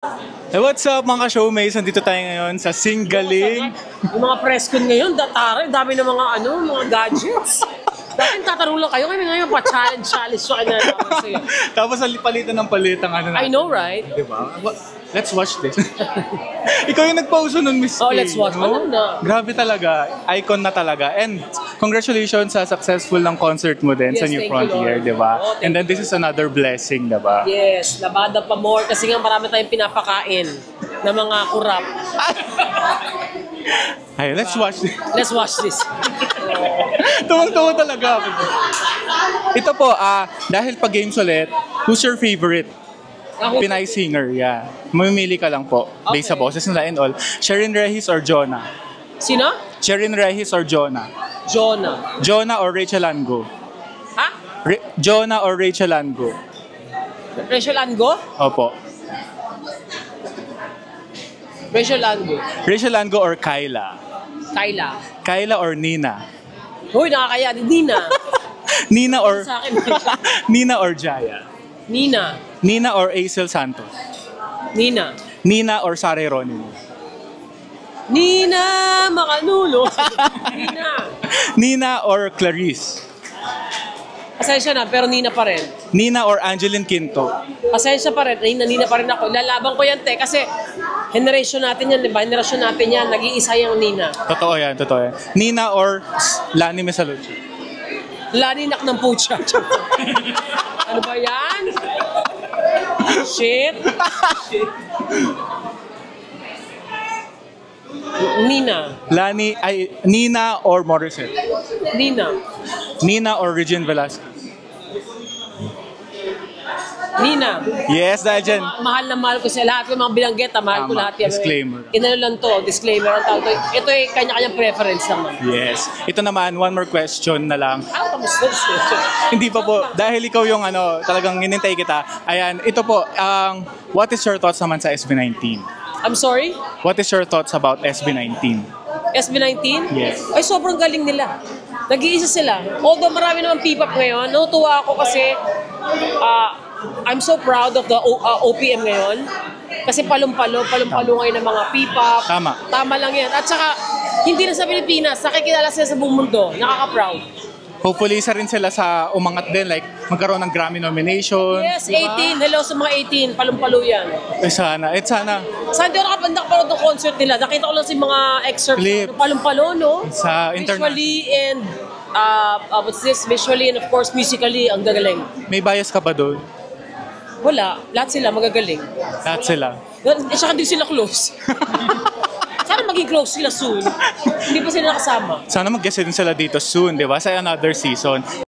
Hey, what's up mga showmates? Nandito tayo ngayon sa Singaling. Yung mga press con ngayon, dami ng mga gadgets. Dati tatanong lang kayo, ngayon pa-challenge so kinalaman sa'yo. Tapos palitan ng palitan ano natin. I know, right? Diba? Let's watch this. Ikaw yung nagpauso nun, Miss Oh, Kay, let's watch. no? Alam na. Grabe talaga. Icon na talaga. And congratulations sa successful ng concert mo din sa Yes, New thank you, Frontier, Lord. diba? Oh, thank And then this is another blessing, diba? Yes, labada pa more kasi nga marami tayong pinapakain na mga kurap. Ay, let's watch this. Let's watch this. Tuwang-tuwa talaga ako. Ito po, dahil pag games ulit, who's your favorite? Pinay singer, yeah. Mamimili ka lang po, based sa Okay. boses nila and all. Sherin Rehis or Jonah? Sino? Sherin Rehis or Jonah? Jonah. Jonah or Rachel Ango? Ha? Jonah or Rachel Ango? Rachel Ango? Opo. Rachel Ango. Rachel Ango or Kyla? Kyla. Kyla or Nina? Hoy, nakakaya. Nina. Nina or Sa akin. Nina or Jaya? Nina. Nina or Aisel Santos? Nina. Nina or Sare Ronimo? Nina Makanulo. Nina. Nina or Clarice? Pasensya na, pero Nina pa rin. Nina or Angeline Quinto? Pasensya pa rin. Nina pa rin ako. Lalaban ko yan, te. Kasi generation natin yan, di ba? Generation natin yan. Nag-iisa yung Nina. Totoo yan, totoo yan. Nina or Lani Mesalucci? Laninak ng pucha. Ano ba yan? Shit. Nina. Nina or Morissette? Nina. Nina or Regine Velasquez? Nina. Yes, dahil dyan. Mahal na mahal ko sa lahat. Yung mga binanggit, mahal ko Tama. lahat yan. Disclaimer. Inano lang to, disclaimer ang tawag to. Ito ay kanya-kanyang preference naman. Yes. Ito naman, one more question na lang. Kamusta? Hindi pa po, dahil ikaw yung talagang hinintay kita. Ayan, ito po, what is your thoughts naman sa SB19? I'm sorry? What is your thoughts about SB19? SB19? Yes. Ay, sobrang galing nila. Nag-iisa sila. Although marami naman P-pop ngayon, natutuwa ako kasi I'm so proud of the OPM ngayon. Kasi palong-palo ngayon ng mga P-pop. Tama. Tama lang yan. At saka, hindi na sa Pilipinas, nakikilala sila sa buong mundo. Nakaka-proud. Hopefully, isa rin sila sa umangat din, like magkaroon ng Grammy nomination. Yes, diba? 18. Hello sa mga 18. Palong-palo yan. Sana. Sana. Saan di ako nakapanood ng concert nila? Nakita ko lang si mga excerpt Clip. ng palong-palo, no? Sa internet. Visually and, what's this? Visually and of course musically, ang gagaling. May bias ka ba doon? Wala. Lahat sila magagaling. Lahat sila. Saka din sila close. Sana maging close sila soon. Hindi pa sila nakasama. Sana mag-guest din sila dito soon, di ba? Sa another season.